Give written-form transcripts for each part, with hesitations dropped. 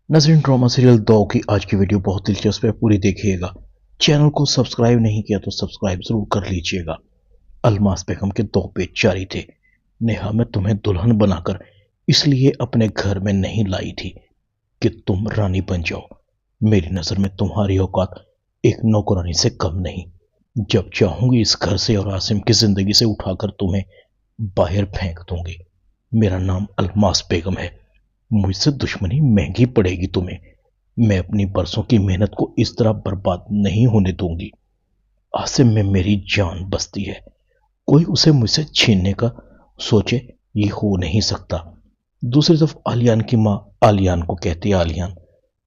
नाज़रीन, drama serial दो की आज की वीडियो बहुत दिलचस्प है, पूरी देखिएगा। चैनल को सब्सक्राइब नहीं किया तो सब्सक्राइब जरूर कर लीजिएगा। अलमास बेगम के दो पेज जारी थे। नेहा, मैं तुम्हें दुल्हन बनाकर इसलिए अपने घर में नहीं लाई थी कि तुम रानी बन जाओ। मेरी नजर में तुम्हारी औकात एक नौकरानी से कम नहीं। जब चाहूंगी इस घर से और आसिम की जिंदगी से उठाकर तुम्हें बाहर फेंक दूंगी। मेरा नाम अलमास बेगम है। मुझसे दुश्मनी महंगी पड़ेगी तुम्हें। मैं अपनी बरसों की मेहनत को इस तरह बर्बाद नहीं होने दूंगी। आसिम में मेरी जान बसती है। कोई उसे मुझसे छीनने का सोचे, ये हो नहीं सकता। दूसरी तरफ आलियान की माँ आलियान को कहती है, आलियान,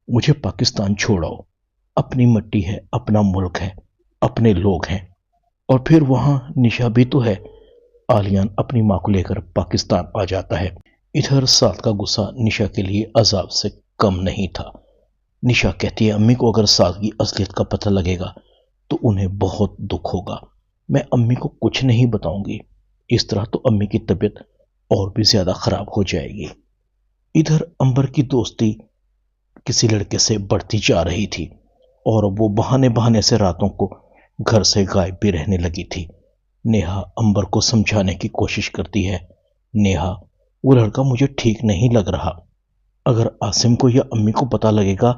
मुझे पाकिस्तान छोड़ाओ। अपनी मिट्टी है, अपना मुल्क है, अपने लोग हैं, और फिर वहां निशा भी तो है। आलियान अपनी माँ को लेकर पाकिस्तान आ जाता है। इधर साद का गुस्सा निशा के लिए अजाब से कम नहीं था। निशा कहती है, अम्मी को अगर साद की असलियत का पता लगेगा तो उन्हें बहुत दुख होगा। मैं अम्मी को कुछ नहीं बताऊंगी। इस तरह तो अम्मी की तबीयत और भी ज्यादा खराब हो जाएगी। इधर अंबर की दोस्ती किसी लड़के से बढ़ती जा रही थी और वो बहाने बहाने से रातों को घर से गायब भी रहने लगी थी। नेहा अंबर को समझाने की कोशिश करती है, नेहा, वो लड़का मुझे ठीक नहीं लग रहा। अगर आसिम को या अम्मी को पता लगेगा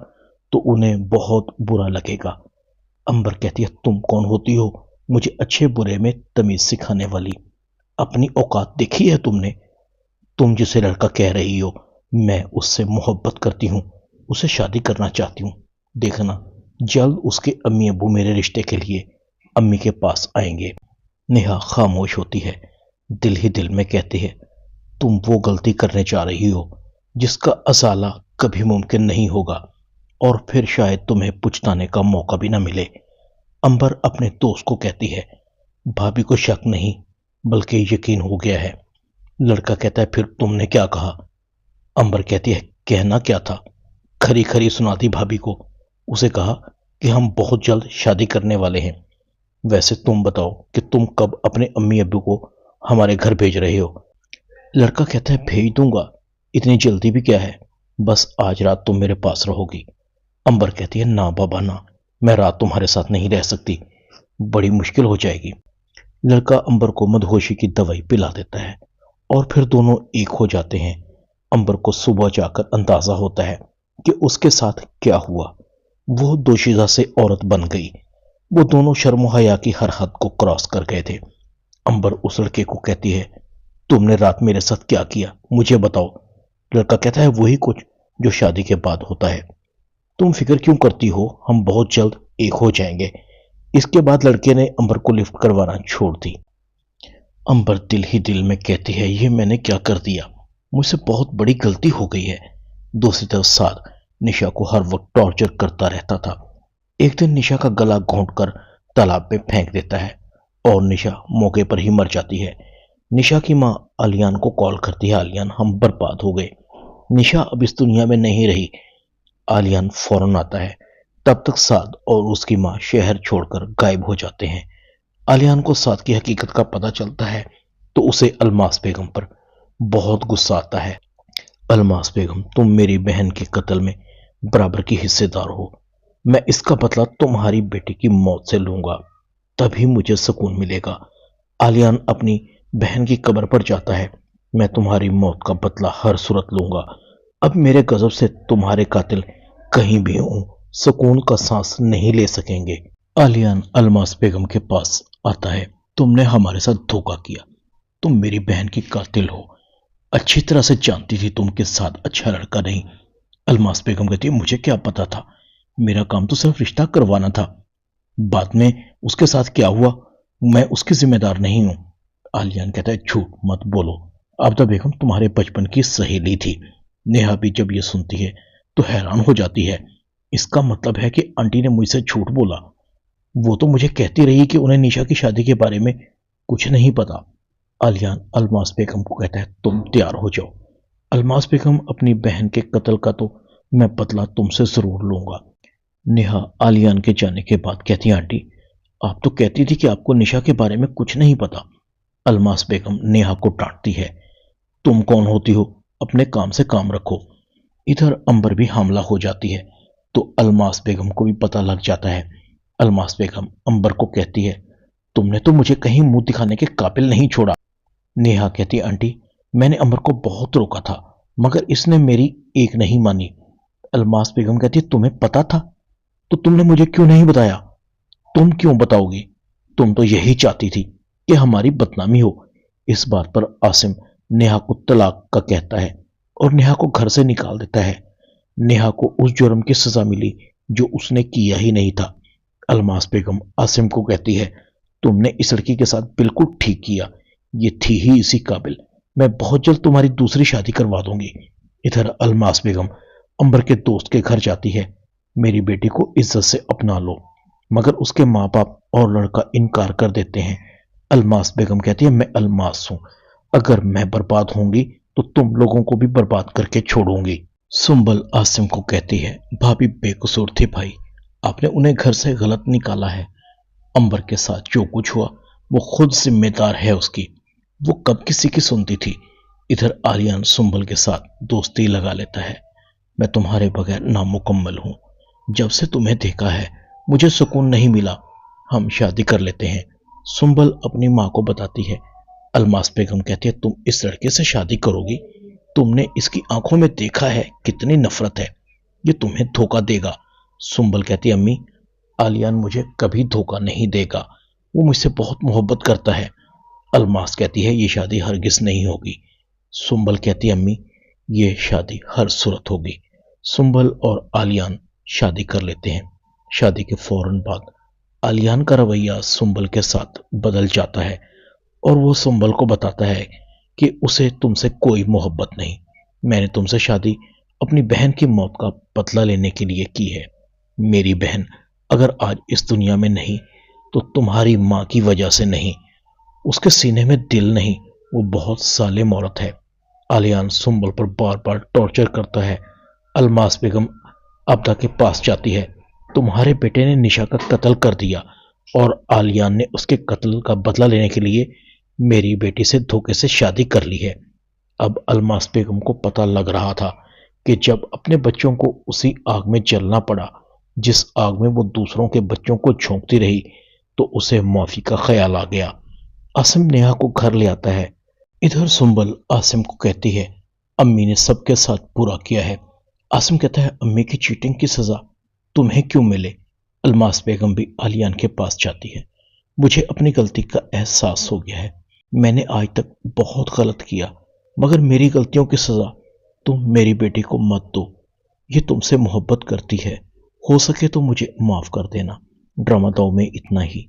तो उन्हें बहुत बुरा लगेगा। अंबर कहती है, तुम कौन होती हो मुझे अच्छे बुरे में तमीज सिखाने वाली? अपनी औकात देखी है तुमने? तुम जिसे लड़का कह रही हो, मैं उससे मोहब्बत करती हूँ, उसे शादी करना चाहती हूँ। देखना, जल्द उसके अम्मी अबू मेरे रिश्ते के लिए अम्मी के पास आएंगे। नेहा खामोश होती है, दिल ही दिल में कहती है, तुम वो गलती करने जा रही हो जिसका असाला कभी मुमकिन नहीं होगा और फिर शायद तुम्हें पुछताने का मौका भी ना मिले। अंबर अपने दोस्त को कहती है, भाभी को शक नहीं बल्कि यकीन हो गया है। लड़का कहता है, फिर तुमने क्या कहा? अंबर कहती है, कहना क्या था, खरी खरी सुनाती भाभी को। उसे कहा कि हम बहुत जल्द शादी करने वाले हैं। वैसे तुम बताओ कि तुम कब अपने अम्मी अब्बू को हमारे घर भेज रहे हो? लड़का कहता है, भेज दूंगा, इतनी जल्दी भी क्या है, बस आज रात तुम मेरे पास रहोगी। अंबर कहती है, ना बाबा ना, मैं रात तुम्हारे साथ नहीं रह सकती, बड़ी मुश्किल हो जाएगी। लड़का अंबर को मदहोशी की दवाई पिला देता है और फिर दोनों एक हो जाते हैं। अंबर को सुबह जाकर अंदाजा होता है कि उसके साथ क्या हुआ। वो दोशीजा से औरत बन गई। वो दोनों शर्म हया की हर हद को क्रॉस कर गए थे। अंबर उस लड़के को कहती है, तुमने रात मेरे साथ क्या किया, मुझे बताओ। लड़का कहता है, वही कुछ जो शादी के बाद होता है। तुम फिक्र क्यों करती हो, हम बहुत जल्द एक हो जाएंगे। इसके बाद लड़के ने अंबर को लिफ्ट करवाना छोड़ दी। अंबर दिल ही दिल में कहती है, ये मैंने क्या कर दिया, मुझसे बहुत बड़ी गलती हो गई है। दूसरी तरफ साद निशा को हर वक्त टॉर्चर करता रहता था। एक दिन निशा का गला घोंटकर तालाब में फेंक देता है और निशा मौके पर ही मर जाती है। निशा की माँ आलियान को कॉल करती है, आलियान, हम बर्बाद हो गए, निशा अब इस दुनिया में नहीं रही। आलियान फौरन आता है। तब तक साद और उसकी माँ शहर छोड़कर गायब हो जाते हैं। आलियान को साद की हकीकत का पता चलता है तो उसे अलमास बेगम पर बहुत गुस्सा आता है। अलमास बेगम, तुम मेरी बहन के कत्ल में बराबर की हिस्सेदार हो। मैं इसका बदला तुम्हारी बेटी की मौत से लूंगा, तभी मुझे सुकून मिलेगा। आलियान अपनी बहन की कब्र पर जाता है, मैं तुम्हारी मौत का बदला हर सूरत लूंगा। अब मेरे गजब से तुम्हारे कातिल कहीं भी हों, सुकून का सांस नहीं ले सकेंगे। आलियान अलमास बेगम के पास आता है, तुमने हमारे साथ धोखा किया, तुम मेरी बहन की कातिल हो। अच्छी तरह से जानती थी तुम के साथ अच्छा लड़का नहीं। अलमास बेगम कहती है, मुझे क्या पता था, मेरा काम तो सिर्फ रिश्ता करवाना था, बाद में उसके साथ क्या हुआ मैं उसकी जिम्मेदार नहीं हूं। आलियान कहता है, झूठ मत बोलो, आबदा बेगम तुम्हारे बचपन की सहेली थी। नेहा भी जब ये सुनती है तो हैरान हो जाती है। इसका मतलब है कि आंटी ने मुझसे झूठ बोला। वो तो मुझे कहती रही कि उन्हें निशा की शादी के बारे में कुछ नहीं पता। आलियान अलमास बेगम को कहता है, तुम तैयार हो जाओ। अलमास बेगम, अपनी बहन के कत्ल का तो मैं बदला तुमसे जरूर लूंगा। नेहा आलियान के जाने के बाद कहती है, आंटी आप तो कहती थी कि आपको निशा के बारे में कुछ नहीं पता। अलमास बेगम नेहा को डांटती है, तुम कौन होती हो, अपने काम से काम रखो। ادھر امبر بھی حاملہ ہو جاتی ہے تو الماس بیگم کو بھی پتہ لگ جاتا ہے۔ الماس بیگم امبر کو کہتی ہے تم نے تو مجھے کہیں منہ دکھانے کے قابل نہیں چھوڑا۔ نیہا کہتی ہے آنٹی میں نے امبر کو بہت روکا تھا مگر اس نے میری ایک نہیں مانی۔ الماس بیگم کہتی ہے تمہیں پتا تھا تو تم نے مجھے کیوں نہیں بتایا؟ تم کیوں بتاؤ گی؟ تم تو یہی چاہتی تھی کہ ہماری بدنامی ہو۔ اس بات پر عاصم نیہا کو طلاق کا کہتا ہے اور نیہا کو گھر سے نکال دیتا ہے۔ نیہا کو اس جرم کی سزا ملی جو اس نے کیا ہی نہیں تھا۔ الماس بیگم عاصم کو کہتی ہے تم نے اس لڑکی کے ساتھ بالکل ٹھیک کیا، یہ تھی ہی اسی قابل، میں بہت جلد تمہاری دوسری شادی کروا دوں گی۔ ادھر الماس بیگم امبر کے دوست کے گھر جاتی ہے، میری بیٹی کو عزت سے اپنا لو، مگر اس کے ماں باپ اور لڑکا انکار کر دیتے ہیں۔ الماس بیگم کہتی ہے میں الماس ہوں، اگر میں برباد ہوں گی تو تم لوگوں کو بھی برباد کر کے چھوڑوں گی۔ سنبل عاصم کو کہتی ہے بھابی بے قصور تھی بھائی، آپ نے انہیں گھر سے غلط نکالا ہے، امبر کے ساتھ جو کچھ ہوا وہ خود ذمہ دار ہے اس کی، وہ کب کسی کی سنتی تھی۔ ادھر آریان سنبل کے ساتھ دوستی لگا لیتا ہے، میں تمہارے بغیر نامکمل ہوں، جب سے تمہیں دیکھا ہے مجھے سکون نہیں ملا، ہم شادی کر لیتے ہیں۔ سنبل اپنی ماں کو بتاتی ہے۔ الماس بیگم کہتی ہے تم اس لڑکے سے شادی کرو گی؟ تم نے اس کی آنکھوں میں دیکھا ہے کتنی نفرت ہے، یہ تمہیں دھوکہ دے گا۔ سنبل کہتی ہے امی آلیان مجھے کبھی دھوکہ نہیں دے گا، وہ مجھ سے بہت محبت کرتا ہے۔ الماس کہتی ہے یہ شادی ہرگز نہیں ہوگی۔ سنبل کہتی ہے امی یہ شادی ہر صورت ہوگی۔ سنبل اور آلیان شادی کر لیتے ہیں۔ شادی کے فوراً بعد آلیان کا رویہ سنبل کے ساتھ بدل جاتا ہے اور وہ سنبل کو بتاتا ہے کہ اسے تم سے کوئی محبت نہیں، میں نے تم سے شادی اپنی بہن کی موت کا بدلہ لینے کے لیے کی ہے۔ میری بہن اگر آج اس دنیا میں نہیں تو تمہاری ماں کی وجہ سے نہیں، اس کے سینے میں دل نہیں، وہ بہت ظالم عورت ہے۔ آلیان سنبل پر بار بار ٹارچر کرتا ہے۔ الماس بیگم ابدا کے پاس جاتی ہے، تمہارے بیٹے نے نشا کا قتل کر دیا اور آلیان نے اس کے قتل کا بدلہ لینے کے لیے میری بیٹی سے دھوکے سے شادی کر لی ہے۔ اب الماس بیگم کو پتہ لگ رہا تھا کہ جب اپنے بچوں کو اسی آگ میں جلنا پڑا جس آگ میں وہ دوسروں کے بچوں کو جھونکتی رہی تو اسے معافی کا خیال آ گیا۔ عاصم نیہا کو گھر لے آتا ہے۔ ادھر سنبل عاصم کو کہتی ہے امی نے سب کے ساتھ برا کیا ہے۔ عاصم کہتا ہے امی کی چیٹنگ کی سزا تمہیں کیوں ملے؟ الماس بیگم بھی آلیان کے پاس جاتی ہے، مجھے اپنی غلطی کا احساس ہو گیا ہے، میں نے آج تک بہت غلط کیا، مگر میری غلطیوں کی سزا تم میری بیٹی کو مت دو، یہ تم سے محبت کرتی ہے، ہو سکے تو مجھے معاف کر دینا۔ ڈرامہ داؤ میں اتنا ہی۔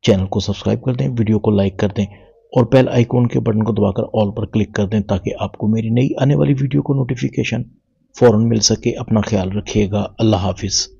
چینل کو سبسکرائب کر دیں، ویڈیو کو لائک کر دیں اور بیل آئیکن کے بٹن کو دبا کر آل پر کلک کر دیں تاکہ آپ کو میری نئی آنے والی ویڈیو کو نوٹیفیکیشن فوراً مل سکے۔ اپنا خیال رکھیے گا، اللہ حافظ۔